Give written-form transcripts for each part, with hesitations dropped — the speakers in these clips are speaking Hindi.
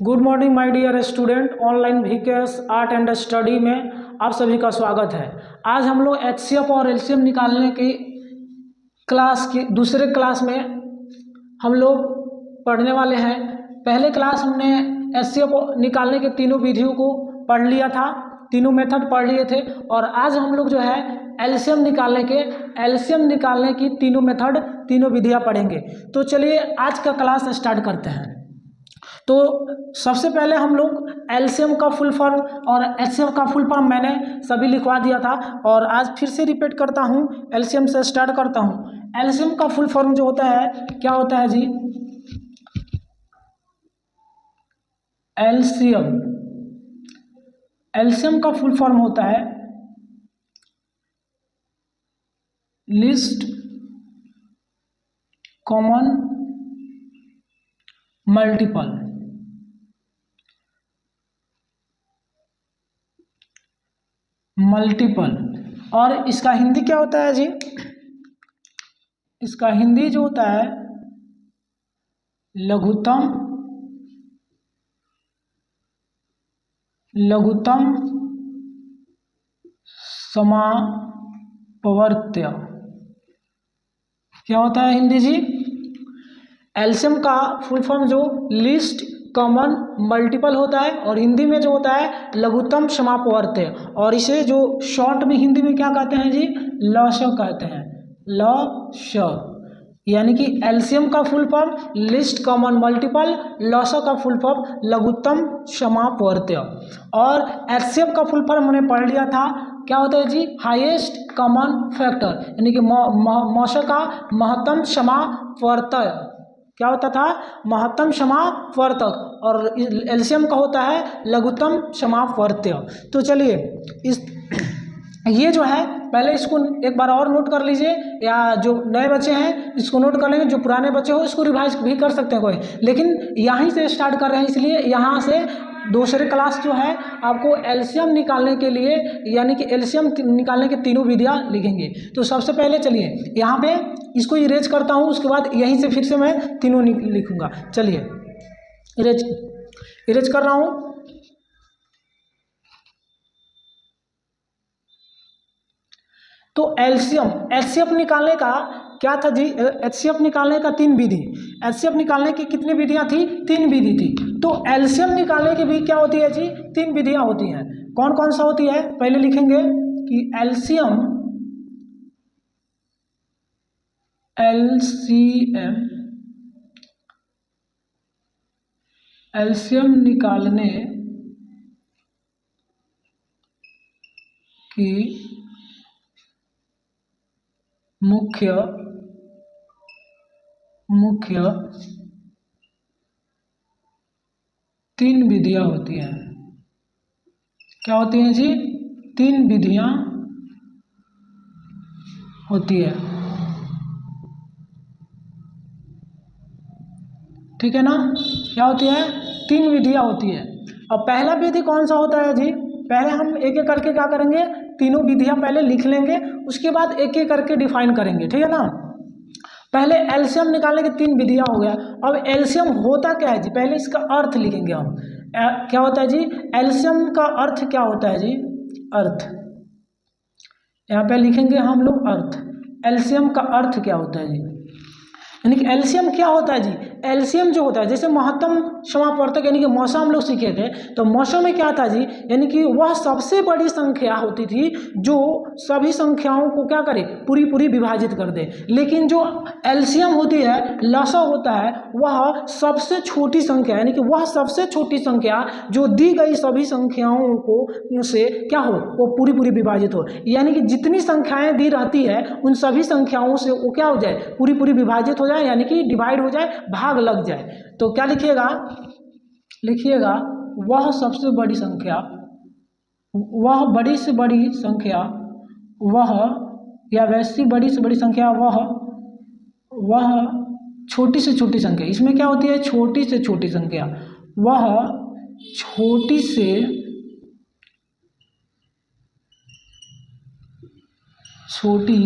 Good morning my dear student. Online VKS art and study में आप सभी का स्वागत है। आज हम लोग एचसीएफ और एलसीएम निकालने की क्लास की दूसरे क्लास में हम लोग पढ़ने वाले हैं। पहले क्लास हमने एचसीएफ निकालने के तीनों विधियों को पढ़ लिया था, तीनों मेथड पढ़ लिए थे। और आज हम लोग जो है एलसीएम निकालने की तीनों मेथड, तीनों विधियाँ पढ़ेंगे। तो चलिए आज का क्लास स्टार्ट करते हैं। तो सबसे पहले हम लोग एलसीएम का फुल फॉर्म और एचसीएफ का फुल फॉर्म मैंने सभी लिखवा दिया था, और आज फिर से रिपीट करता हूँ, एलसीएम से स्टार्ट करता हूँ। एलसीएम का फुल फॉर्म जो होता है, क्या होता है जी? एलसीएम का फुल फॉर्म होता है लिस्ट कॉमन मल्टीपल। और इसका हिंदी क्या होता है जी? इसका हिंदी जो होता है लघुत्तम समापवर्त्य। क्या होता है हिंदी जी? एलसीएम का फुल फॉर्म जो लिस्ट कॉमन मल्टीपल होता है, और हिंदी में जो होता है लघुत्तम समापवर्त्य। और इसे जो शॉर्ट में हिंदी में क्या कहते हैं जी? लश कहते हैं, लश। यानी कि एलसीएम का full form least common multiple, लॉसा का फुल फॉर्म लघुत्तम समापवर्त्य। और एचसीएफ का फुल फॉर्म हमने पढ़ लिया था, क्या होता है जी? हाईएस्ट कॉमन फैक्टर, यानी कि मौसा का महत्तम समापवर्त्य। क्या होता था? महत्तम समापवर्तक। और एलसीएम का होता है लघुत्तम समापवर्त्य। तो चलिए ये जो है पहले इसको एक बार और नोट कर लीजिए, या जो नए बच्चे हैं इसको नोट कर लेंगे, जो पुराने बच्चे हो इसको रिवाइज भी कर सकते हैं कोई, लेकिन यहीं से स्टार्ट कर रहे हैं इसलिए यहाँ से दूसरे क्लास जो है आपको एलसीएम निकालने के लिए, यानी कि एलसीएम निकालने की तीनों विधियाँ लिखेंगे। तो सबसे पहले चलिए यहाँ पे इसको इरेज करता हूँ, उसके बाद यहीं से फिर से मैं तीनों लिखूँगा। चलिए इरेज कर रहा हूँ। तो एचसीएफ निकालने का क्या था जी? एचसीएफ निकालने का तीन विधि। एचसीएफ निकालने की कितनी विधियां थी? तीन विधि थी। तो एलसीएम निकालने की भी क्या होती है जी? तीन विधियां होती हैं। कौन कौन सा होती है? पहले लिखेंगे कि एलसीएम निकालने की मुख्य तीन विधियां होती हैं। क्या होती हैं जी? तीन विधियां होती है, ठीक है ना? क्या होती है? तीन विधियां होती है। अब पहला विधि कौन सा होता है जी? पहले हम एक एक करके क्या करेंगे, तीनों विधियां पहले लिख लेंगे, उसके बाद एक एक करके डिफाइन करेंगे, ठीक है ना? पहले एलसीएम निकालने की तीन विधियां हो गया। अब एलसीएम होता क्या है जी? पहले इसका अर्थ लिखेंगे हम। क्या होता है जी? एलसीएम का अर्थ क्या होता है जी? अर्थ, यहाँ पे लिखेंगे हम लोग अर्थ। एलसीएम का अर्थ क्या होता है जी? यानी कि एलसीएम क्या होता है जी? एलसीएम जो होता है, जैसे महत्तम समापवर्तक यानी कि मौसा हम लोग सीखे थे, तो मौसा में क्या था जी? यानी कि वह सबसे बड़ी संख्या होती थी जो सभी संख्याओं को क्या करे, पूरी पूरी विभाजित कर दे। लेकिन जो एलसीएम होती है, लसा होता है, वह सबसे छोटी संख्या, यानी कि वह सबसे छोटी संख्या जो दी गई सभी संख्याओं को से क्या हो, वो पूरी पूरी विभाजित हो। यानी कि जितनी संख्याएं दी रहती है उन सभी संख्याओं से वो क्या हो जाए, पूरी पूरी विभाजित हो जाए, यानी कि डिवाइड हो जाए, भाग लग जाए। तो क्या लिखिएगा? वह सबसे बड़ी संख्या, वह बड़ी से बड़ी संख्या, वह या वैसी बड़ी से बड़ी संख्या, वह छोटी से छोटी संख्या। इसमें क्या होती है? छोटी से छोटी संख्या। वह छोटी से छोटी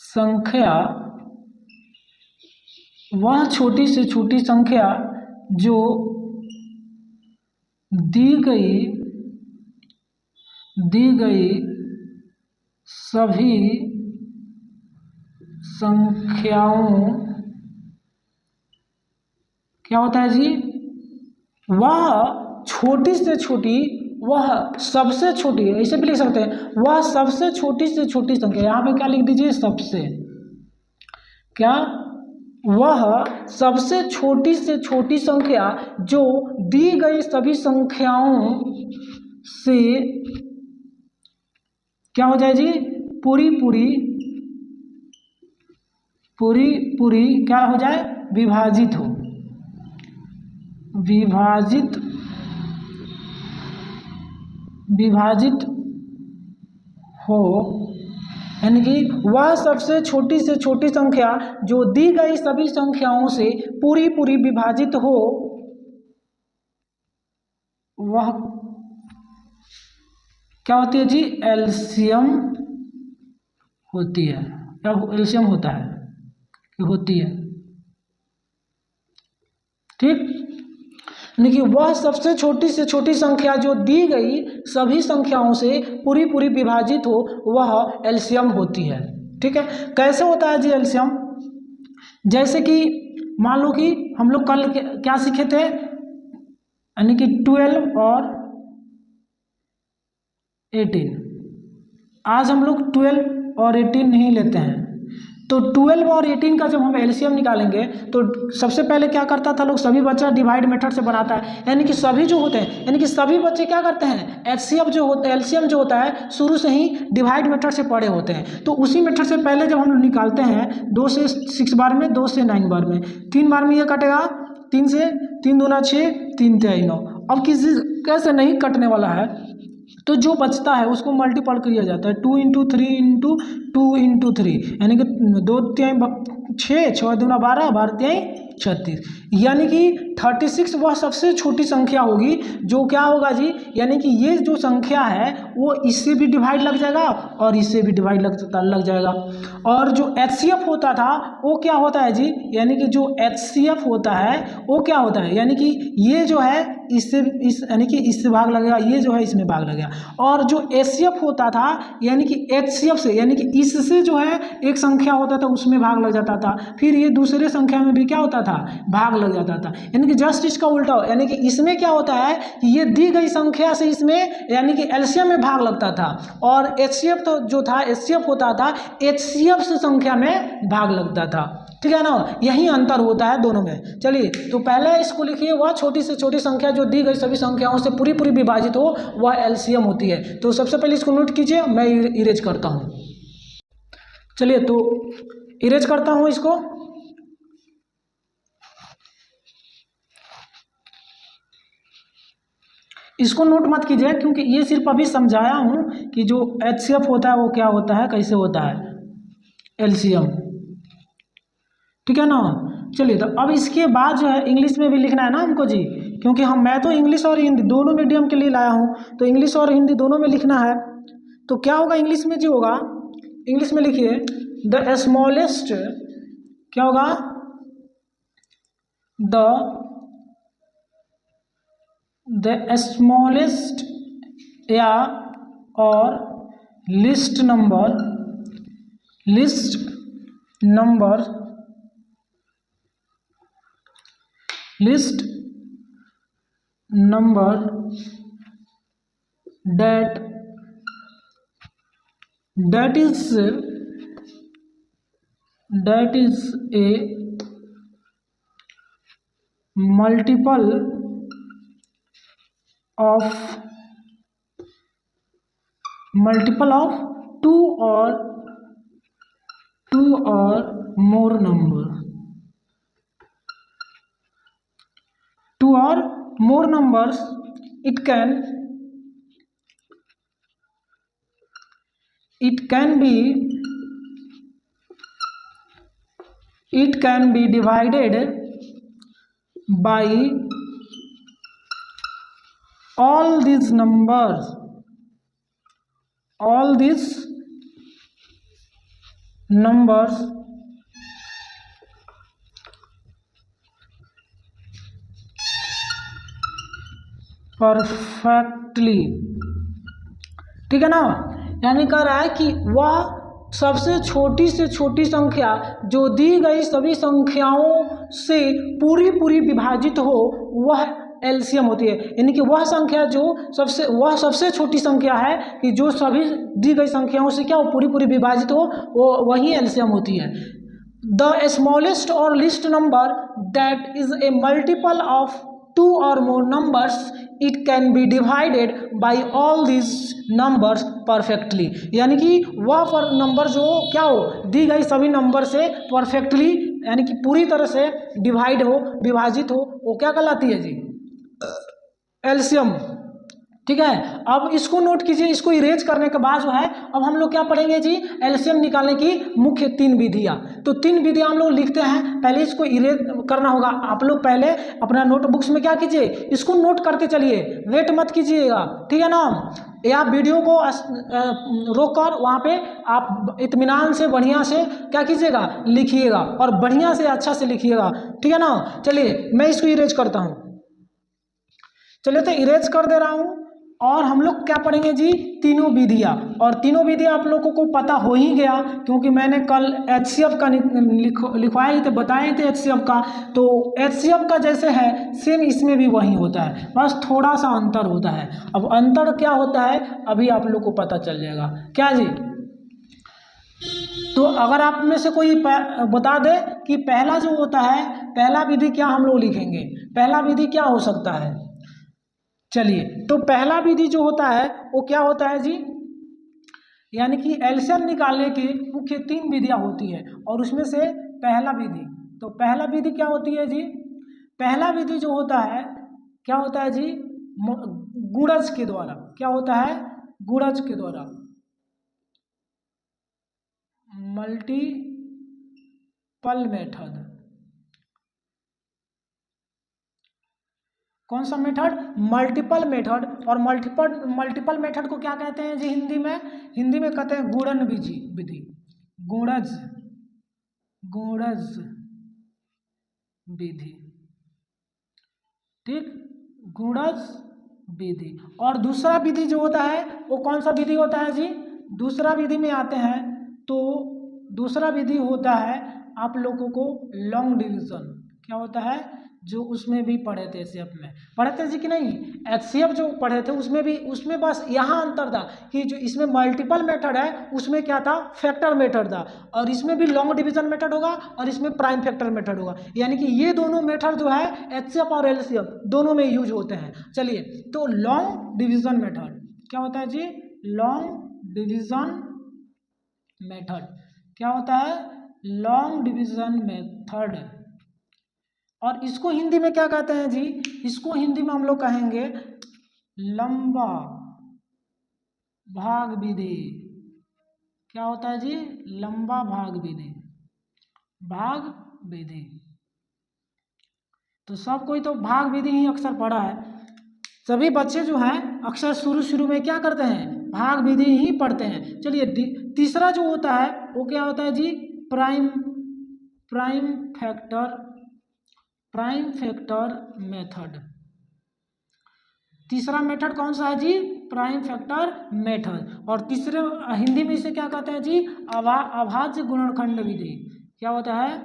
संख्या वह छोटी से छोटी संख्या जो दी गई सभी संख्याओं, क्या होता है जी, वह छोटी से छोटी, वह सबसे छोटी, ऐसे भी लिख सकते हैं, वह सबसे छोटी से छोटी संख्या, यहाँ पे क्या लिख दीजिए, सबसे, क्या, वह सबसे छोटी से छोटी संख्या जो दी गई सभी संख्याओं से, क्या हो जाए जी, पूरी पूरी क्या हो जाए, विभाजित हो, यानी कि वह सबसे छोटी से छोटी संख्या जो दी गई सभी संख्याओं से पूरी विभाजित हो, वह क्या होती है जी, एलसीएम होती है, क्या एलसीएम होता है, होती है, ठीक। यानी कि वह सबसे छोटी से छोटी संख्या जो दी गई सभी संख्याओं से पूरी विभाजित हो, वह एलसीएम होती है, ठीक है। कैसे होता है जी एलसीएम, जैसे कि मान लो कि हम लोग कल क्या सीखे थे, यानी कि 12 और 18, आज हम लोग 12 और 18 नहीं लेते हैं, तो 12 और 18 का जब हम एलसीएम निकालेंगे तो सबसे पहले क्या करता था लोग, सभी बच्चा डिवाइड मेथड से बनाता है, यानी कि सभी जो होते हैं, यानी कि सभी बच्चे क्या करते हैं, एचसीएफ जो होता है, एलसीएम जो होता है शुरू से ही डिवाइड मेथड से पढ़े होते हैं, तो उसी मेथड से पहले जब हम लोग निकालते हैं 2 से 6 बार में, 2 से 9 बार में, 3 बार में ये कटेगा, 3 से 3 दूना 6, 3 तिहाई 9, अब किसी कैसे नहीं कटने वाला है, तो जो बचता है उसको मल्टीपल किया जाता है, 2 इंटू 3 इंटू 2 इंटू 3, यानी कि 2 तिहाई 6, 6 दूना 12, 12 तिहाई 36, यानी कि 36 वह सबसे छोटी संख्या होगी जो क्या होगा जी, यानी कि ये जो संख्या है वो इससे भी डिवाइड लग जाएगा और इससे भी डिवाइड लग जाएगा। और जो एचसीएफ होता था वो क्या होता है जी, यानी कि जो एचसीएफ होता है वो क्या होता है, यानी कि ये जो है इससे यानी कि इससे भाग लगेगा, ये जो है इसमें भाग लगेगा, और जो एचसीएफ होता था यानी कि एचसीएफ से, यानी कि इससे जो है एक संख्या होता था उसमें भाग लग जाता था, फिर ये दूसरे संख्या में भी क्या होता था, भाग लग जाता था, यानी कि जस्ट इसका उल्टा हो, यानी कि इसमें क्या होता है कि ये दी गई संख्या से इसमें यानी कि एलसीएम में भाग लगता था, और एचसीएफ तो जो था एचसीएफ होता था एचसीएफ से संख्या में भाग लगता था, ठीक है ना, यही अंतर होता है दोनों में। चलिए तो पहले इसको लिखिए, वह छोटी से छोटी संख्या जो दी गई सभी संख्याओं से पूरी विभाजित हो, वह एलसीएम होती है। तो सबसे पहले इसको नोट कीजिए, मैं इरेज करता हूँ। चलिए तो इरेज करता हूँ इसको, इसको नोट मत कीजिए क्योंकि ये सिर्फ अभी समझाया हूँ कि जो एचसीएफ होता है वो क्या होता है, कैसे होता है एलसीएम, ठीक है ना। चलिए तो अब इसके बाद जो है इंग्लिश में भी लिखना है ना हमको जी, क्योंकि मैं तो इंग्लिश और हिंदी दोनों मीडियम के लिए लाया हूँ, तो इंग्लिश और हिंदी दोनों में लिखना है। तो क्या होगा इंग्लिश में जो होगा, इंग्लिश में लिखिए द स्मॉलेस्ट, क्या होगा, द स्मॉलेस्ट या और list number that is a multiple of 2 or more numbers, it can be divided by all these numbers perfectly, ठीक है ना। यानी कह रहा है कि वह सबसे छोटी से छोटी संख्या जो दी गई सभी संख्याओं से पूरी पूरी विभाजित हो वह एलसीएम होती है। यानी कि वह संख्या जो सबसे छोटी संख्या है कि जो सभी दी गई संख्याओं से क्या हो पूरी पूरी विभाजित हो, वो वही एलसीएम होती है। द स्मॉलेस्ट और least number that is a multiple of 2 or more numbers, it can be divided by all these numbers perfectly। यानी कि वह पर नंबर जो क्या हो दी गई सभी नंबर से परफेक्टली यानी कि पूरी तरह से डिवाइड हो विभाजित हो, वो क्या कहलाती है जी, एलसीएम। ठीक है, अब इसको नोट कीजिए। इसको इरेज करने के बाद जो है अब हम लोग क्या पढ़ेंगे जी, एलसीएम निकालने की मुख्य 3 विधियां। तो 3 विधियां हम लोग लिखते हैं, पहले इसको इरेज करना होगा। आप लोग पहले अपना नोटबुक्स में क्या कीजिए, इसको नोट करते चलिए, वेट मत कीजिएगा, ठीक है ना। या वीडियो को रोक कर वहाँ पे आप इत्मीनान से बढ़िया से क्या कीजिएगा, लिखिएगा और बढ़िया से अच्छा से लिखिएगा, ठीक है ना। चलिए मैं इसको इरेज करता हूँ। चलिए तो इरेज कर दे रहा हूँ और हम लोग क्या पढ़ेंगे जी, तीनों विधियाँ। और तीनों विधियाँ आप लोगों को पता हो ही गया क्योंकि मैंने कल एचसीएफ का लिखवाए थे, बताए थे एचसीएफ का। तो एचसीएफ का जैसे है सेम इसमें भी वही होता है, बस थोड़ा सा अंतर होता है। अब अंतर क्या होता है अभी आप लोग को पता चल जाएगा, क्या जी। तो अगर आप में से कोई बता दे कि पहला जो होता है, पहला विधि क्या हम लोग लिखेंगे, पहला विधि क्या हो सकता है। चलिए तो पहला विधि जो होता है वो क्या होता है जी, यानी कि एलसीएम निकालने की मुख्य 3 विधियां होती है और उसमें से पहला विधि, तो पहला विधि क्या होती है जी, पहला विधि जो होता है क्या होता है जी, गुणज के द्वारा। क्या होता है, गुणज के द्वारा, मल्टीपल मेथड। कौन सा मेथड, मल्टीपल मेथड। और मल्टीपल मेथड को क्या कहते हैं जी हिंदी में, हिंदी में कहते हैं गुणन विधि, गुणज विधि, ठीक, गुणज विधि। और दूसरा विधि जो होता है वो कौन सा विधि होता है जी, दूसरा विधि में आते हैं तो दूसरा विधि होता है आप लोगों को लॉन्ग डिवीजन। क्या होता है, जो उसमें भी पढ़े थे, एचसीएफ में पढ़े थे जी कि नहीं, एचसीएफ जो पढ़े थे उसमें बस यहाँ अंतर था कि जो इसमें मल्टीपल मेथड है उसमें क्या था, फैक्टर मेथड था, और इसमें भी लॉन्ग डिवीजन मेथड होगा और इसमें प्राइम फैक्टर मेथड होगा। यानी कि ये दोनों मेथड जो है एचसीएफ और एलसीएफ दोनों में यूज होते हैं। चलिए तो लॉन्ग डिवीजन मेथड क्या होता है जी, लॉन्ग डिवीजन मेथड क्या होता है, लॉन्ग डिवीजन मेथड। और इसको हिंदी में क्या कहते हैं जी, इसको हिंदी में हम लोग कहेंगे लंबा भाग विधि। क्या होता है जी, लंबा भाग विधि, भाग विधि। तो सब कोई तो भाग विधि ही अक्सर पढ़ा है, सभी बच्चे जो हैं अक्सर शुरू में क्या करते हैं, भाग विधि ही पढ़ते हैं। चलिए तीसरा जो होता है वो क्या होता है जी, प्राइम फैक्टर मेथड। तीसरा मेथड कौन सा है जी, प्राइम फैक्टर मेथड। और तीसरे हिंदी में इसे क्या कहते हैं जी, अभाज्य गुणनखंड विधि। क्या होता है,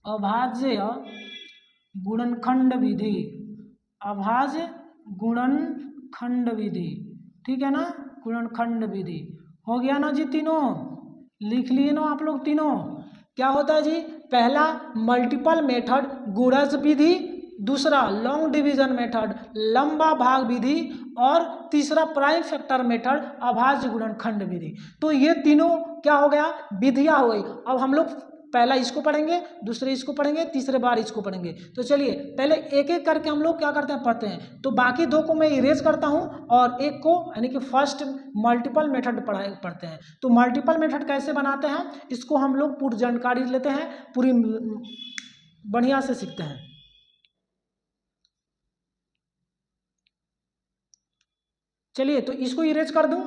अभाज्य गुणनखंड विधि, अभाज्य गुणनखंड विधि, ठीक है ना, गुणनखंड विधि। हो गया ना जी, तीनों लिख लिए ना आप लोग तीनों। क्या होता है जी, पहला मल्टीपल मेथड गुणज विधि, दूसरा लॉन्ग डिवीजन मेथड लंबा भाग विधि, और तीसरा प्राइम फैक्टर मेथड अभाज्य गुणनखंड विधि। तो ये तीनों क्या हो गया, विधियां हो गई। अब हम लोग पहला इसको पढ़ेंगे, दूसरे इसको पढ़ेंगे, तीसरे बार इसको पढ़ेंगे। तो चलिए पहले एक एक करके हम लोग क्या करते हैं, पढ़ते हैं। तो बाकी 2 को मैं इरेज करता हूं और एक को यानी कि फर्स्ट मल्टीपल मेथड पढ़ते हैं। तो मल्टीपल मेथड कैसे बनाते हैं इसको हम लोग पूरी जानकारी लेते हैं, पूरी बढ़िया से सीखते हैं। चलिए तो इसको इरेज कर दूं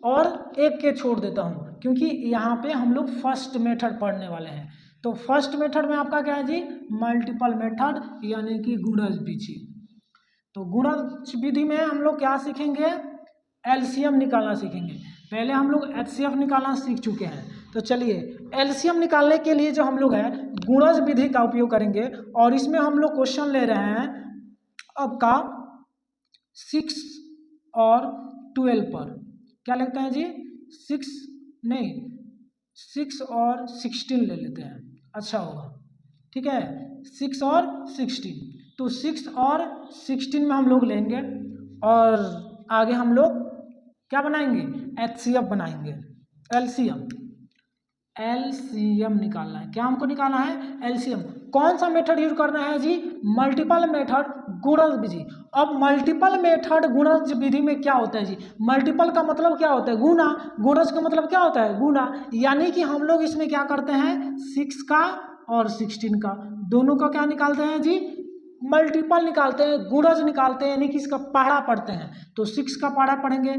और एक के छोड़ देता हूं क्योंकि यहाँ पे हम लोग फर्स्ट मेथड पढ़ने वाले हैं। तो फर्स्ट मेथड में आपका क्या है जी, मल्टीपल मेथड यानी कि गुणज विधि। तो गुणज विधि में हम लोग क्या सीखेंगे, एलसीएम निकालना सीखेंगे। पहले हम लोग एचसीएफ निकालना सीख चुके हैं। तो चलिए एलसीएम निकालने के लिए जो हम लोग है गुणज विधि का उपयोग करेंगे, और इसमें हम लोग क्वेश्चन ले रहे हैं आपका 6 और 12 पर। क्या लिखते हैं जी, 6 और 16 ले लेते हैं, अच्छा होगा, ठीक है। 6 और 16, तो 6 और 16 में हम लोग लेंगे, और आगे हम लोग क्या बनाएंगे, एचसीएफ बनाएंगे। एलसीएम निकालना है, क्या हमको निकालना है, एलसीएम। कौन सा मेथड यूज करना है जी, मल्टीपल मेथड गुणज विधि। अब मल्टीपल मेथड गुणज विधि में क्या होता है जी, मल्टीपल का मतलब क्या होता है, गुना, गुणज का मतलब क्या होता है, गुना। यानी कि हम लोग इसमें क्या करते हैं, 6 का और 16 का दोनों का क्या निकालते हैं जी, मल्टीपल निकालते हैं, गुणज निकालते हैं, यानी कि इसका पहाड़ा पढ़ते हैं। तो 6 का पहाड़ा पढ़ेंगे,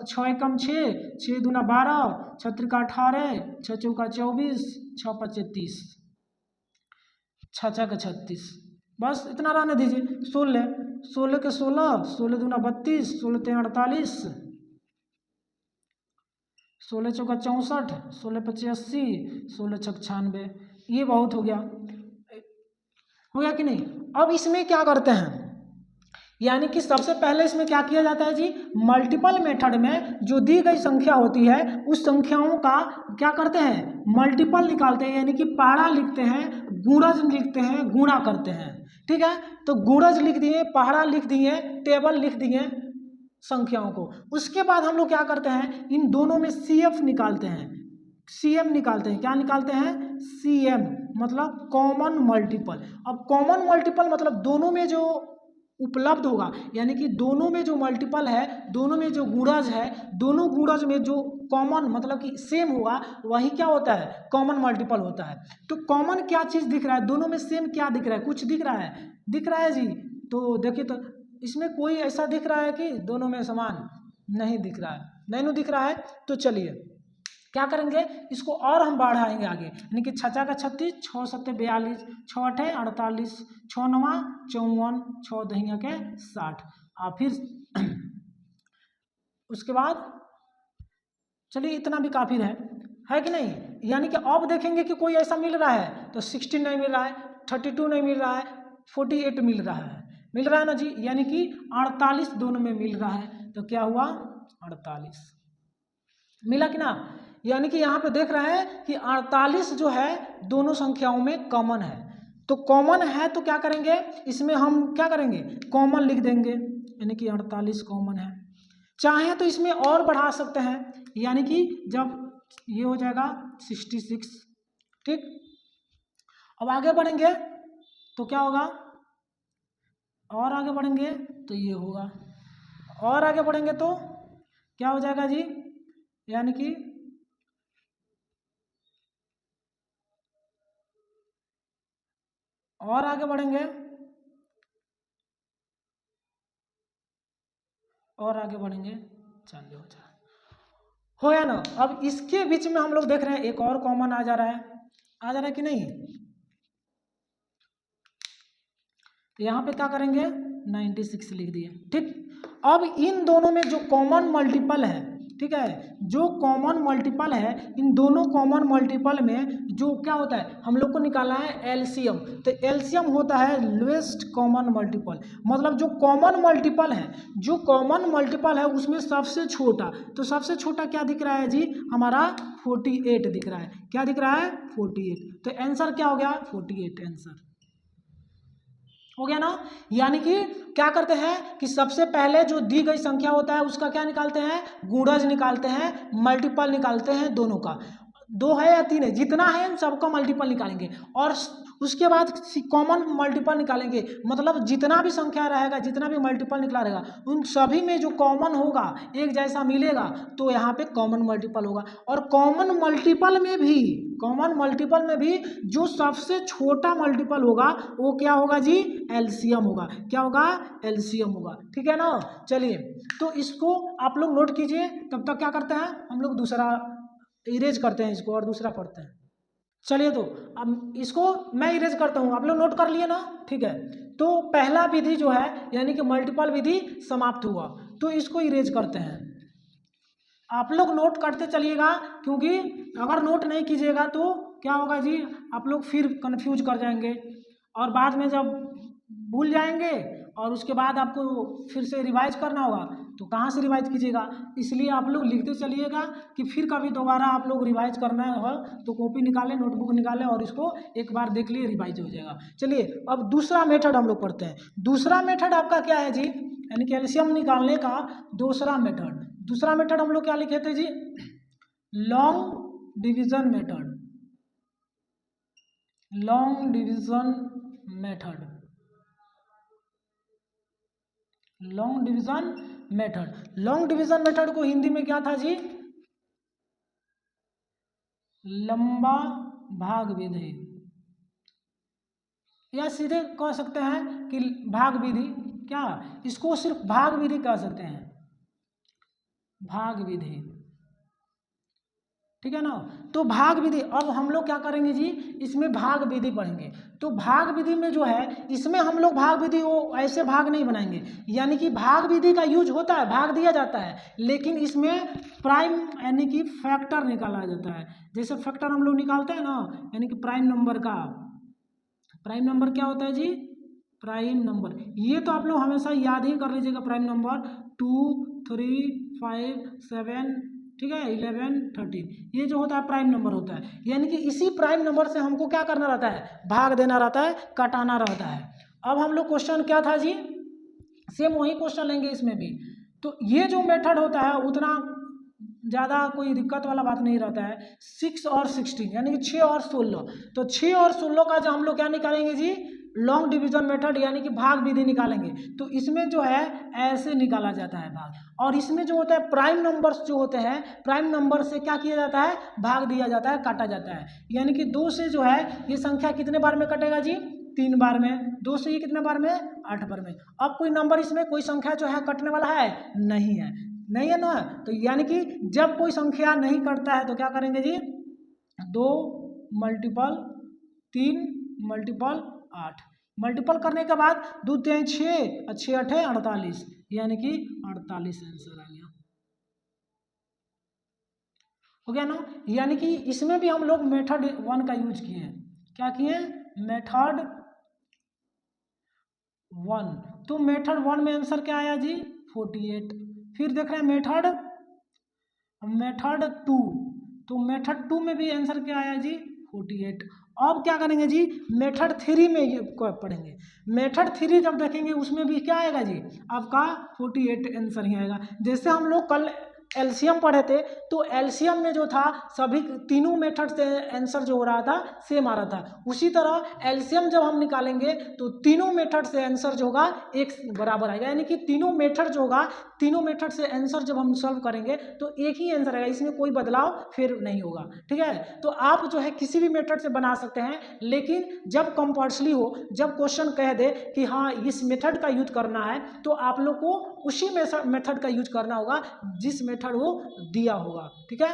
6 एकम 6, 6 दूना 12, 6 त्रिका 18, 6 चौका 24, 6 पच्चे 30, 6 छक्के 36, बस इतना रहने दीजिए। 16, 16 के 16, 16 दूना 32, 16 तेरह 48, 16 चौका 64, 16 पच्चे 80, 16 छक 96, ये बहुत हो गया कि नहीं। अब इसमें क्या करते हैं, यानी कि सबसे पहले इसमें क्या किया जाता है जी, मल्टीपल मेथड में जो दी गई संख्या होती है उस संख्याओं का क्या करते हैं, मल्टीपल निकालते हैं, यानी कि पहाड़ा लिखते हैं, गुणज लिखते हैं, गुणा करते हैं, ठीक है। तो गुणज लिख दिए, पहाड़ा लिख दिए, टेबल लिख दिए संख्याओं को। उसके बाद हम लोग क्या करते हैं, इन दोनों में सीएफ निकालते हैं, सीएम निकालते हैं। क्या निकालते हैं, सीएम मतलब कॉमन मल्टीपल। अब कॉमन मल्टीपल मतलब दोनों में जो उपलब्ध होगा, यानी कि दोनों में जो मल्टीपल है, दोनों में जो गुणज है, दोनों गुणज में जो कॉमन मतलब कि सेम होगा, वही क्या होता है, कॉमन मल्टीपल होता है। तो कॉमन क्या चीज़ दिख रहा है, दोनों में सेम क्या दिख रहा है, कुछ दिख रहा है, दिख रहा है जी। तो देखिए, तो इसमें कोई ऐसा दिख रहा है कि दोनों में समान, नहीं दिख रहा है, नहीं दिख रहा है। तो चलिए क्या करेंगे, इसको और हम बढ़ाएंगे आगे, यानी कि 6 का 36, 6 सत्ते 42, 6 अठे 48, 6 नवा 54, 6 दहिया के 60, और फिर उसके बाद चलिए इतना भी काफी है कि नहीं। यानी कि अब देखेंगे कि कोई ऐसा मिल रहा है, तो 16 नहीं मिल रहा है, 32 नहीं मिल रहा है, 48 मिल रहा है ना जी, यानी कि 48 दोनों में मिल रहा है। तो क्या हुआ, 48 मिला कि ना। यानी कि यहाँ पे देख रहे हैं कि 48 जो है दोनों संख्याओं में कॉमन है। तो कॉमन है तो क्या करेंगे, इसमें हम क्या करेंगे, कॉमन लिख देंगे, यानी कि 48 कॉमन है। चाहे तो इसमें और बढ़ा सकते हैं, यानी कि जब ये हो जाएगा 66, ठीक। अब आगे बढ़ेंगे तो क्या होगा, और आगे बढ़ेंगे तो ये होगा, और आगे बढ़ेंगे तो क्या हो जाएगा जी, यानी कि और आगे बढ़ेंगे, और आगे बढ़ेंगे, चलिए हो या ना। अब इसके बीच में हम लोग देख रहे हैं एक और कॉमन आ जा रहा है कि नहीं। तो यहाँ पे क्या करेंगे, 96 लिख दिए, ठीक। अब इन दोनों में जो कॉमन मल्टीपल है, ठीक है, जो कॉमन मल्टीपल है, इन दोनों कॉमन मल्टीपल में जो क्या होता है, हम लोग को निकालना है एलसीएम। तो एलसीएम होता है लोएस्ट कॉमन मल्टीपल, मतलब जो कॉमन मल्टीपल है उसमें सबसे छोटा। तो सबसे छोटा क्या दिख रहा है जी, हमारा 48 दिख रहा है। क्या दिख रहा है, 48। तो आंसर क्या हो गया, 48 आंसर हो गया ना। यानी कि क्या करते हैं कि सबसे पहले जो दी गई संख्या होता है उसका क्या निकालते हैं, गुणज निकालते हैं, मल्टीपल निकालते हैं दोनों का, 2 है या 3 है, जितना है उन सबका मल्टीपल निकालेंगे, और उसके बाद कॉमन मल्टीपल निकालेंगे। मतलब जितना भी संख्या रहेगा, जितना भी मल्टीपल निकला रहेगा, उन सभी में जो कॉमन होगा, एक जैसा मिलेगा, तो यहाँ पे कॉमन मल्टीपल होगा। और कॉमन मल्टीपल में भी जो सबसे छोटा मल्टीपल होगा वो क्या होगा जी, एलसीएम होगा। क्या होगा, एलसीएम होगा, ठीक है ना। चलिए तो इसको आप लोग नोट कीजिए, तब तक क्या करते हैं हम लोग, दूसरा इरेज करते हैं इसको और दूसरा पढ़ते हैं। चलिए तो अब इसको मैं इरेज करता हूँ, आप लोग नोट कर लिए ना, ठीक है। तो पहला विधि जो है यानी कि मल्टीपल विधि समाप्त हुआ, तो इसको इरेज करते हैं। आप लोग नोट करते चलिएगा, क्योंकि अगर नोट नहीं कीजिएगा तो क्या होगा जी, आप लोग फिर कंफ्यूज कर जाएंगे और बाद में जब भूल जाएंगे और उसके बाद आपको फिर से रिवाइज करना होगा तो कहाँ से रिवाइज कीजिएगा। इसलिए आप लोग लिखते चलिएगा कि फिर कभी दोबारा आप लोग रिवाइज करना हो तो कॉपी निकालें, नोटबुक निकालें और इसको एक बार देख लिए, रिवाइज हो जाएगा। चलिए अब दूसरा मेथड हम लोग पढ़ते हैं। दूसरा मेथड आपका क्या है जी, यानी कैल्शियम निकालने का दूसरा मेथड। दूसरा मेथड हम लोग क्या लिखे थे जी, long division method. Long division method, long division method. Long division method को हिंदी में क्या था जी, लंबा भाग विधि, या सीधे कह सकते हैं कि भाग विधि। क्या, इसको सिर्फ भाग विधि कह सकते हैं, भाग विधि, ठीक है ना। तो भाग विधि, अब हम लोग क्या करेंगे जी, इसमें भाग विधि पढ़ेंगे। तो भाग विधि में जो है, इसमें हम लोग भाग विधि वो ऐसे भाग नहीं बनाएंगे, यानी कि भाग विधि का यूज होता है, भाग दिया जाता है, लेकिन इसमें प्राइम यानी कि फैक्टर निकाला जाता है। जैसे फैक्टर हम लोग निकालते हैं ना, यानी कि प्राइम नंबर का, प्राइम नंबर क्या होता है जी, प्राइम नंबर, ये तो आप लोग हमेशा याद ही कर लीजिएगा। प्राइम नंबर 2, 3, 5, 7, ठीक है, 11, 13, ये जो होता है प्राइम नंबर होता है। यानी कि इसी प्राइम नंबर से हमको क्या करना रहता है, भाग देना रहता है, काटाना रहता है। अब हम लोग क्वेश्चन क्या था जी, सेम वही क्वेश्चन लेंगे इसमें भी। तो ये जो मेथड होता है उतना ज़्यादा कोई दिक्कत वाला बात नहीं रहता है। 6 और 16 यानी कि 6 और 16, तो 6 और 16 का जो हम लोग क्या निकालेंगे जी, लॉन्ग डिवीजन मेथड यानी कि भाग विधि निकालेंगे। तो इसमें जो है ऐसे निकाला जाता है भाग, और इसमें जो होता है प्राइम नंबर्स जो होते हैं, प्राइम नंबर से क्या किया जाता है, भाग दिया जाता है, काटा जाता है। यानी कि 2 से जो है ये संख्या कितने बार में कटेगा जी, 3 बार में। 2 से ये कितने बार में, 8 बार में। अब कोई नंबर इसमें कोई संख्या जो है कटने वाला है, नहीं है, नहीं है ना। तो यानी कि जब कोई संख्या नहीं कटता है तो क्या करेंगे जी, 2 मल्टीपल 3 मल्टीपल 8, मल्टीपल करने के बाद 2 3 6 और 6 8 48, यानी कि 48 आंसर आ गया, हो गया ना। यानी कि इसमें भी हम लोग मेथड 1 का यूज किए हैं। क्या किए, मेथड 1। तो मेथड 1 में आंसर क्या आया जी, 48। फिर देख रहे हैं मेथड 2, तो मेथड 2 में भी आंसर क्या आया जी, 48। अब क्या करेंगे जी, मेथड 3 में ये पढ़ेंगे। मेथड 3 जब देखेंगे उसमें भी क्या आएगा जी, आपका 48 आंसर ही आएगा। जैसे हम लोग कल एलसीएम पढ़े थे, तो एलसीएम में जो था सभी तीनों मेथड से आंसर जो हो रहा था सेम आ रहा था। उसी तरह एलसीएम जब हम निकालेंगे तो तीनों मेथड से आंसर जो होगा एक बराबर आएगा, यानी कि तीनों मेथड जो होगा, तीनों मेथड से आंसर जब हम सॉल्व करेंगे तो एक ही आंसर आएगा, इसमें कोई बदलाव फिर नहीं होगा, ठीक है। तो आप जो है किसी भी मेथड से बना सकते हैं, लेकिन जब कंपल्सरी हो, जब क्वेश्चन कह दे कि हाँ इस मेथड का यूज करना है, तो आप लोग को उसी मेथड का यूज करना होगा जिस मेथड वो दिया होगा, ठीक है।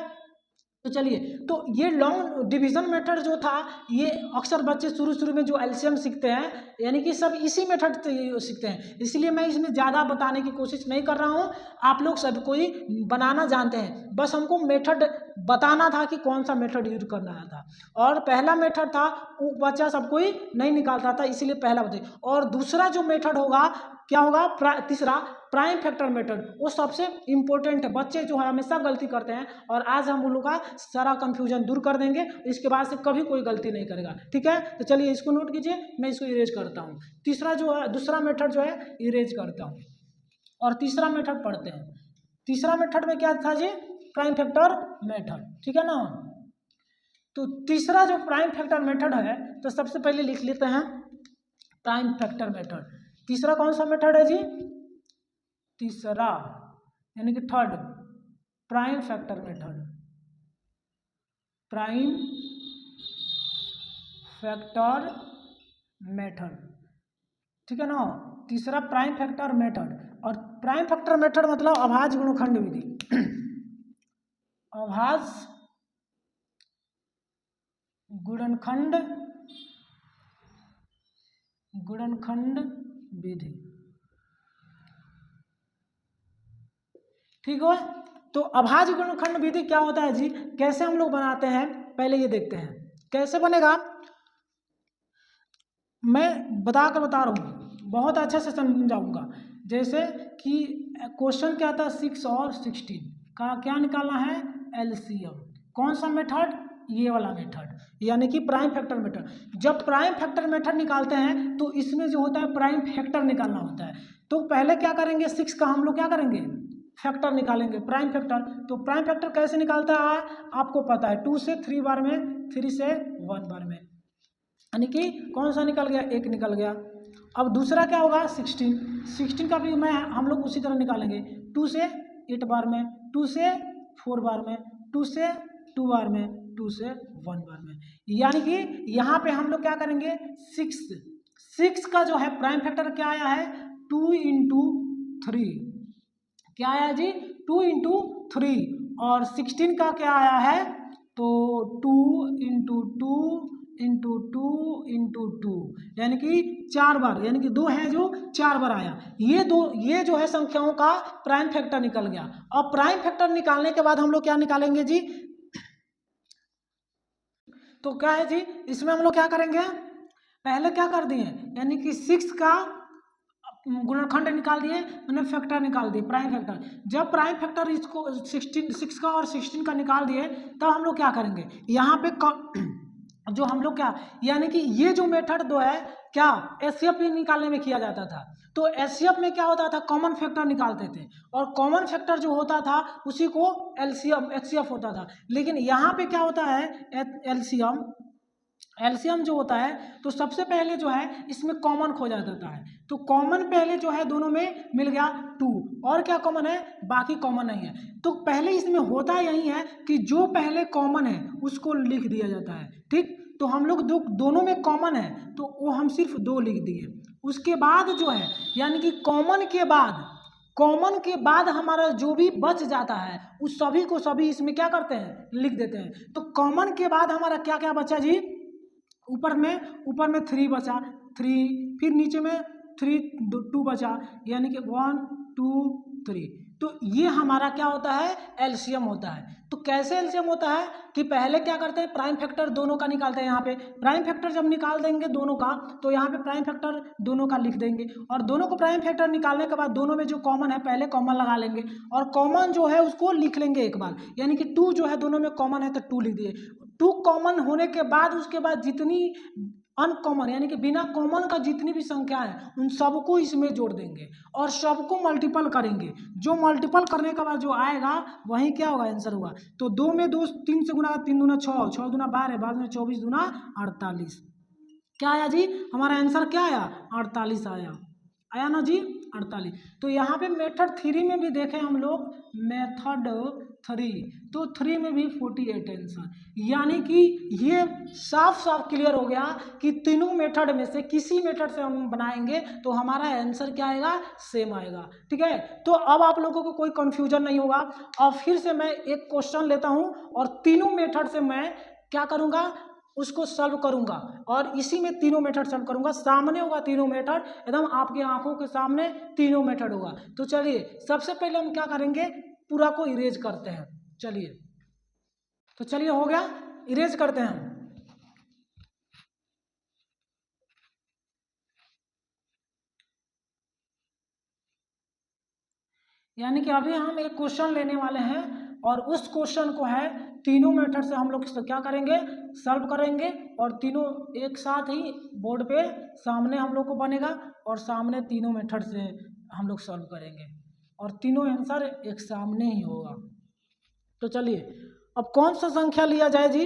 तो चलिए, तो ये लॉन्ग डिवीजन मेथड जो था, ये अक्सर बच्चे शुरू शुरू में जो एलसीएम सीखते हैं, यानी कि सब इसी मेथड से सीखते हैं, इसलिए मैं इसमें ज़्यादा बताने की कोशिश नहीं कर रहा हूँ। आप लोग सब कोई बनाना जानते हैं, बस हमको मेथड बताना था कि कौन सा मेथड यूज करना था। और पहला मेथड था वो बच्चा सब कोई नहीं निकालता था, इसीलिए पहला बताइए। और दूसरा जो मेथड होगा क्या होगा, तीसरा प्राइम फैक्टर मेथड, वो सबसे इंपॉर्टेंट है। बच्चे जो है हमेशा गलती करते हैं, और आज हम उन लोग का सारा कंफ्यूजन दूर कर देंगे, इसके बाद से कभी कोई गलती नहीं करेगा, ठीक है। तो चलिए इसको नोट कीजिए, मैं इसको इरेज करता हूँ। तीसरा जो है, दूसरा मेथड जो है इरेज करता हूँ, और तीसरा मेथड पढ़ते हैं। तीसरा मेथड में क्या था जी, प्राइम फैक्टर मेथड, ठीक है ना। तो तीसरा जो प्राइम फैक्टर मेथड है, तो सबसे पहले लिख लेते हैं प्राइम फैक्टर मेथड। तीसरा कौन सा मेथड है जी, तीसरा यानी कि third, prime factor method. Prime factor method, ठीक है ना। तीसरा प्राइम फैक्टर मेथड, और प्राइम फैक्टर मेथड मतलब अभाज्य गुणनखंड विधि। अभाज्य गुणनखंड विधि। ठीक है, तो अभाज्य गुणनखंड विधि क्या होता है जी, कैसे हम लोग बनाते हैं पहले ये देखते हैं कैसे बनेगा। मैं बता रहा हूँ, बहुत अच्छे से समझाऊंगा। जैसे कि क्वेश्चन क्या था, 6 और 16 का क्या निकालना है, एलसीएम। कौन सा मेथड, ये वाला मेथड, यानी कि प्राइम फैक्टर मेथड। जब प्राइम फैक्टर मेथड निकालते हैं तो इसमें जो होता है प्राइम फैक्टर निकालना होता है। तो पहले क्या करेंगे, 6 का हम लोग क्या करेंगे, फैक्टर निकालेंगे, प्राइम फैक्टर। तो प्राइम फैक्टर कैसे निकालता है आपको पता है, 2 से 3 बार में, 3 से 1 बार में, यानी कि कौन सा निकल गया, 1 निकल गया। अब दूसरा क्या होगा, 16 का भी मैं हम लोग उसी तरह निकालेंगे, 2 से 8 बार में, 2 से 4 बार में, 2 से 2 बार में, 2 से 1 बार में। यानी कि यहाँ पे हम लोग क्या करेंगे, 6 का जो है प्राइम फैक्टर क्या आया है, 2 इंटू 3, क्या आया जी, 2 इंटू 3। और 16 का क्या आया है, तो 2 इंटू 2 इंटू 2 इंटू 2, यानी कि 4 बार, यानी कि 2 है जो 4 बार आया। ये जो है संख्याओं का प्राइम फैक्टर निकल गया। अब प्राइम फैक्टर निकालने के बाद हम लोग क्या निकालेंगे जी, तो क्या है जी, इसमें हम लोग क्या करेंगे, पहले क्या कर दिए, यानी कि 6 का गुणनखंड निकाल दिए, मैंने फैक्टर निकाल दिए, प्राइम फैक्टर। जब प्राइम फैक्टर इसको 6 का और 16 का निकाल दिए, तब हम लोग क्या करेंगे, यहाँ पे जो हम लोग क्या, यानी कि ये जो मेथड दो है क्या, एचसीएफ निकालने में किया जाता था। तो एचसीएफ में क्या होता था, कॉमन फैक्टर निकालते थे, और कॉमन फैक्टर जो होता था उसी को एलसीएम एचसीएफ होता था। लेकिन यहाँ पे क्या होता है, एलसीएम जो होता है, तो सबसे पहले जो है इसमें कॉमन खोजा जाता है। तो कॉमन पहले जो है दोनों में मिल गया 2, और क्या कॉमन है, बाकी कॉमन नहीं है। तो पहले इसमें होता यही है कि जो पहले कॉमन है उसको लिख दिया जाता है। ठीक, तो हम लोग दोनों में कॉमन है तो वो हम सिर्फ 2 लिख दिए। उसके बाद जो है, यानी कि कॉमन के बाद हमारा जो भी बच जाता है उस सभी को सभी इसमें क्या करते हैं, लिख देते हैं। तो कॉमन के बाद हमारा क्या क्या बचा जी, ऊपर में 3 बचा, 3, फिर नीचे में 3 2 बचा, यानी कि 1 2 3। तो ये हमारा क्या होता है, एलसीएम होता है। तो कैसे एलसीएम होता है कि पहले क्या करते हैं, प्राइम फैक्टर दोनों का निकालते हैं। यहाँ पे प्राइम फैक्टर जब निकाल देंगे दोनों का, तो यहाँ पे प्राइम फैक्टर दोनों का लिख देंगे, और दोनों को प्राइम फैक्टर निकालने के बाद दोनों में जो कॉमन है पहले कॉमन लगा लेंगे, और कॉमन जो है उसको लिख लेंगे एक बार, यानी कि 2 जो है दोनों में कॉमन है तो 2 लिख दिए। 2 कॉमन होने के बाद उसके बाद जितनी अनकॉमन यानी कि बिना कॉमन का जितनी भी संख्या है उन सबको इसमें जोड़ देंगे और सबको मल्टीपल करेंगे। जो मल्टीपल करने के बाद जो आएगा वही क्या होगा, आंसर होगा। तो 2 में 2 3 से गुना, 3 दूना 6, 6 दूना 12, बाद में 24 दूना 48। क्या आया जी, हमारा आंसर क्या आया, 48 आया ना जी, 48। तो यहाँ पे मेथड 3 में भी देखें हम लोग, मेथड 3, तो 3 में भी 48 आंसर। यानी कि ये साफ साफ क्लियर हो गया कि तीनों मेथड में से किसी मेथड से हम बनाएंगे तो हमारा आंसर क्या आएगा, सेम आएगा। ठीक है, तो अब आप लोगों को कोई कंफ्यूजन नहीं होगा। और फिर से मैं एक क्वेश्चन लेता हूँ और तीनों मेथड से मैं क्या करूँगा, उसको सॉल्व करूंगा, और इसी में तीनों मेथड सॉल्व करूंगा। सामने होगा तीनों मेथड, एकदम आपकी आंखों के सामने तीनों मेथड होगा। तो चलिए सबसे पहले हम क्या करेंगे, पूरा को इरेज करते हैं। चलिए, तो चलिए हो गया, इरेज करते हैं हम। यानी कि अभी हम एक क्वेश्चन लेने वाले हैं और उस क्वेश्चन को है तीनों मेथड से हम लोग क्या करेंगे, सॉल्व करेंगे, और तीनों एक साथ ही बोर्ड पे सामने हम लोग को बनेगा और सामने तीनों मेथड से हम लोग सॉल्व करेंगे और तीनों आंसर एक सामने ही होगा। तो चलिए अब कौन सा संख्या लिया जाए जी,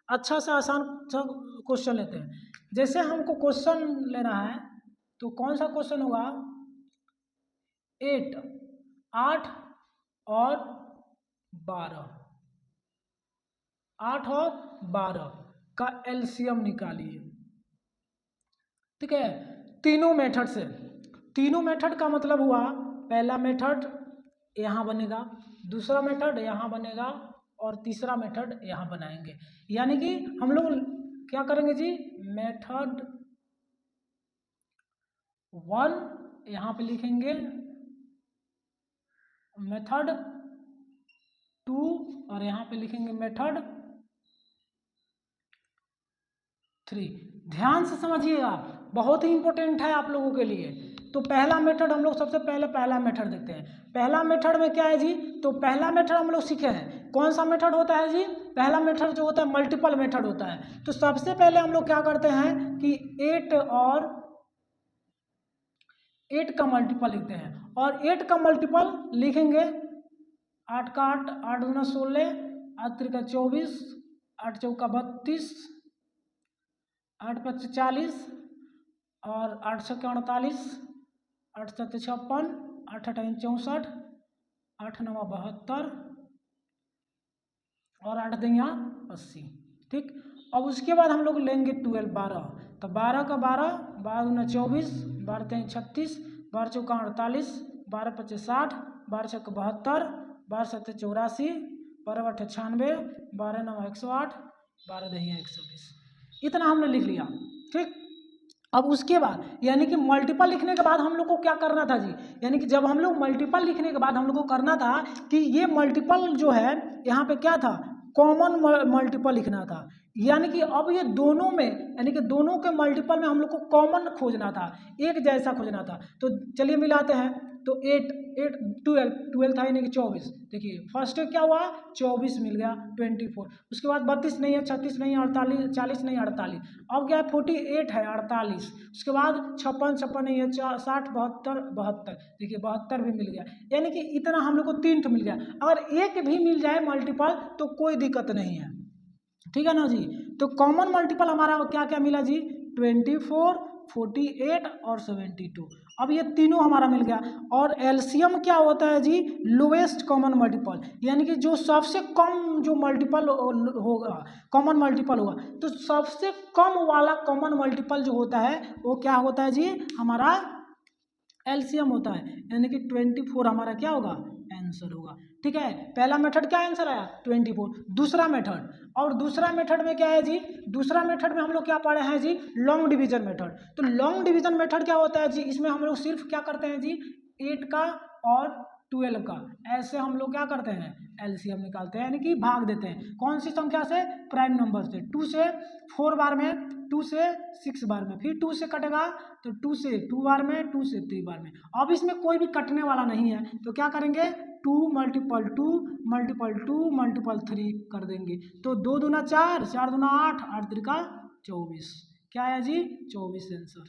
अच्छा सा आसान सा क्वेश्चन लेते हैं। जैसे हमको क्वेश्चन लेना है तो कौन सा क्वेश्चन होगा, 8 और 12, 8 और 12 का एलसीएम निकालिए। ठीक है, तीनों मेथड से, तीनों मेथड का मतलब हुआ, पहला मेथड यहाँ बनेगा, दूसरा मेथड यहाँ बनेगा और तीसरा मेथड यहाँ बनाएंगे। यानी कि हम लोग क्या करेंगे जी, मेथड 1 यहाँ पे लिखेंगे, मेथड 2 और यहाँ पे लिखेंगे मेथड 3। ध्यान से समझिएगा, बहुत ही इंपॉर्टेंट है आप लोगों के लिए। तो पहला मेथड हम लोग सबसे पहले पहला मेथड देखते हैं। पहला मेथड में क्या है जी, तो पहला मेथड हम लोग सीखे हैं। कौन सा मेथड होता है जी, पहला मेथड जो होता है मल्टीपल मेथड होता है। तो सबसे पहले हम लोग क्या करते हैं कि 8 और 8 का मल्टीपल लिखते हैं, और 8 का मल्टीपल लिखेंगे 8 का 8, 8 दूना 16, 8 त्रिका 24, 8 चौका 32, 8 पच्चीस 40 और 8 छक्के 48, 8 सत्ते 56, 8 अठाईस 64, 8 नवा 72 और 8 देंगे 80। ठीक, अब उसके बाद हम लोग लेंगे 12 12। तो 12 का 12, 12 दूना 24, 12 तेईस 36, 12 चौका 48, 12 पच्चीस 60, 12 छक्के 72, 12 सत्ते 84, 12 अट्ठे 96, 12 नवा 108, 12 दहिया 120। इतना हमने लिख लिया। ठीक, अब उसके बाद यानी कि मल्टीपल लिखने के बाद हम लोग को क्या करना था जी, यानी कि जब हम लोग मल्टीपल लिखने के बाद हम लोग को करना था कि ये मल्टीपल जो है यहाँ पे क्या था, कॉमन मल्टीपल लिखना था। यानी कि अब ये दोनों में, यानी कि दोनों के मल्टीपल में हम लोग को कॉमन खोजना था, एक जैसा खोजना था। तो चलिए मिलाते हैं। तो 8 8 12 था यानी कि 24। देखिए फर्स्ट क्या हुआ, 24 मिल गया, 24। उसके बाद 32 नहीं है, 36 नहीं है, 48, 40 नहीं है, 48। अब क्या है, 48 है, 48। उसके बाद 56 56 नहीं है, 60 72 72। देखिए 72 भी मिल गया। यानी कि इतना हम लोग को 3 मिल गया। अगर एक भी मिल जाए मल्टीपल तो कोई दिक्कत नहीं है, ठीक है ना जी। तो कॉमन मल्टीपल हमारा क्या क्या मिला जी, 24, 48 और 72। अब ये तीनों हमारा मिल गया। और एलसीएम क्या होता है जी, लोएस्ट कॉमन मल्टीपल, यानी कि जो सबसे कम जो मल्टीपल होगा, कॉमन मल्टीपल होगा, तो सबसे कम वाला कॉमन मल्टीपल जो होता है वो क्या होता है जी, हमारा एलसीएम होता है। यानी कि 24 हमारा क्या होगा, आंसर होगा। ठीक है, पहला मेथड क्या आंसर आया, 24। दूसरा मेथड, और दूसरा मेथड में क्या है जी, दूसरा मेथड में हम लोग क्या पढ़े हैं जी, लॉन्ग डिवीजन मेथड। तो लॉन्ग डिवीजन मेथड क्या होता है जी, इसमें हम लोग सिर्फ क्या करते हैं जी, 8 का और 12 का ऐसे हम लोग क्या करते हैं, एलसीएम निकालते हैं, यानी कि भाग देते हैं। कौन सी संख्या से, प्राइम नंबर से। 2 से 4 बार में, 2 से 6 बार में, फिर 2 से कटेगा तो 2 से 2 बार में, 2 से 3 बार में। अब इसमें कोई भी कटने वाला नहीं है, तो क्या करेंगे, 2 मल्टीपल 2 मल्टीपल 2 मल्टीपल 3 कर देंगे। तो 2 दूना 4, 4 दूना 8, 8 त्रिका 24। क्या आया जी, 24 आंसर।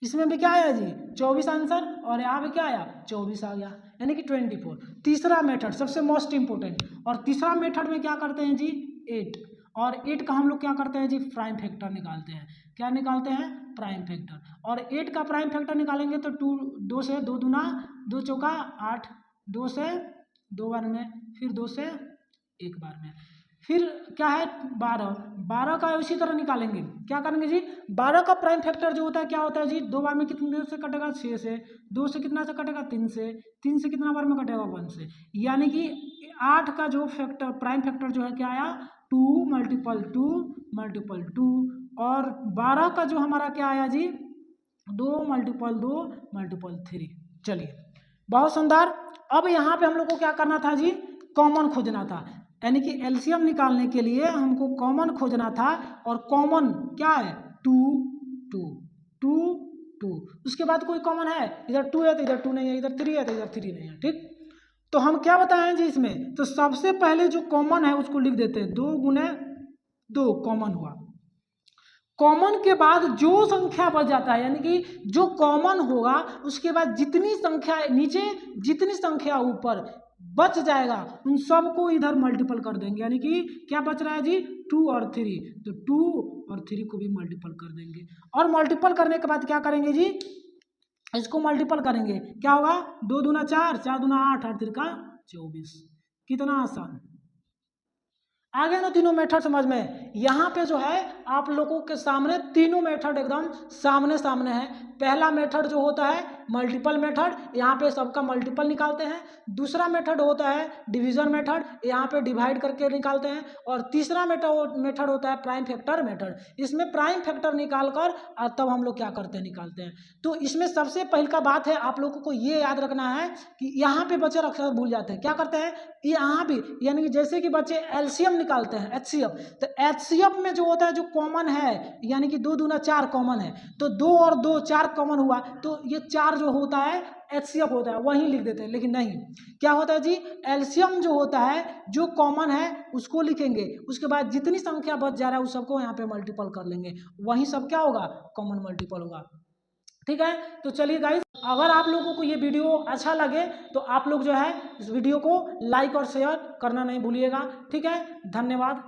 इसमें भी क्या आया जी, 24 आंसर, और यहाँ पे क्या आया, 24 आ गया, यानी कि 24। तीसरा मेथड सबसे मोस्ट इंपोर्टेंट, और तीसरा मेथड में क्या करते हैं जी, 8। और 8 का हम लोग क्या करते हैं जी, प्राइम फैक्टर निकालते हैं। क्या निकालते हैं, प्राइम फैक्टर। और 8 का प्राइम फैक्टर निकालेंगे तो 2 से 2 दूना 2 चौका 8, 2 से 2 बार में, फिर 2 से 1 बार में, फिर क्या है 12। 12 का उसी तरह निकालेंगे। क्या करेंगे जी, 12 का प्राइम फैक्टर जो होता है क्या होता है जी, 2 बार में कितने से कटेगा, 6 से। 2 से कितना से कटेगा, 3 से। 3 से कितना बार में कटेगा, 1 से। यानी कि 8 का जो फैक्टर, प्राइम फैक्टर जो है क्या आया, 2 मल्टीपल 2 मल्टीपल 2। और 12 का जो हमारा क्या आया जी, 2 मल्टीपल 2 मल्टीपल 3। चलिए बहुत शानदार। अब यहाँ पे हम लोग को क्या करना था जी, कॉमन खोजना था। यानी कि एलसीएम निकालने के लिए हमको कॉमन खोजना था, और कॉमन क्या है, 2 2 2 2। उसके बाद कोई कॉमन है, इधर 2 है तो इधर 2 नहीं है, इधर 3 है तो इधर 3 नहीं है। ठीक, तो हम क्या बताएं जी इसमें, तो सबसे पहले जो कॉमन है उसको लिख देते हैं, 2 गुने 2 कॉमन हुआ। कॉमन के बाद जो संख्या बच जाता है, यानी कि जो कॉमन होगा उसके बाद जितनी संख्या नीचे, जितनी संख्या ऊपर बच जाएगा उन सबको इधर मल्टीपल कर देंगे। यानी कि क्या बच रहा है जी, 2 और 3, तो 2 और 3 को भी मल्टीपल कर देंगे। और मल्टीपल करने के बाद क्या करेंगे जी, इसको मल्टीपल करेंगे, क्या होगा, 2 दूना 4, 4 दूना 8, 8 त्रिका 24। कितना आसान, आ गया ना तीनों मेथड समझ में। यहाँ पे जो है आप लोगों के सामने तीनों मेथड एकदम सामने सामने है। पहला मेथड जो होता है मल्टीपल मेथड, यहाँ पे सबका मल्टीपल निकालते हैं। दूसरा मेथड होता है डिवीजन मेथड, यहाँ पे डिवाइड करके निकालते हैं। और तीसरा मेथड होता है प्राइम फैक्टर मेथड, इसमें प्राइम फैक्टर निकाल कर तब हम लोग क्या करते हैं, निकालते हैं। तो इसमें सबसे पहले का बात है, आप लोगों को ये याद रखना है कि यहाँ पे बच्चे अक्सर भूल जाते हैं, क्या करते हैं यहाँ भी, यानी कि जैसे कि बच्चे एलसीएम निकालते हैं, एचसीएफ, तो एचसीएफ में जो होता है जो कॉमन है, यानी कि 2 दूना 4 कॉमन है, तो 2 और 2 4 कॉमन हुआ, तो ये 4 जो होता है एचसीएफ होता है, वहीं लिख देते हैं। लेकिन नहीं, क्या होता है जी, एलसीएम जो होता है जो कॉमन है उसको लिखेंगे, उसके बाद जितनी संख्या बच जा रहा है उस सबको यहाँ पे मल्टीपल कर लेंगे, वहीं सब क्या होगा, कॉमन मल्टीपल होगा। ठीक है, तो चलिए गाइस, अगर आप लोगों को ये वीडियो अच्छा लगे तो आप लोग जो है इस वीडियो को लाइक और शेयर करना नहीं भूलिएगा। ठीक है, धन्यवाद।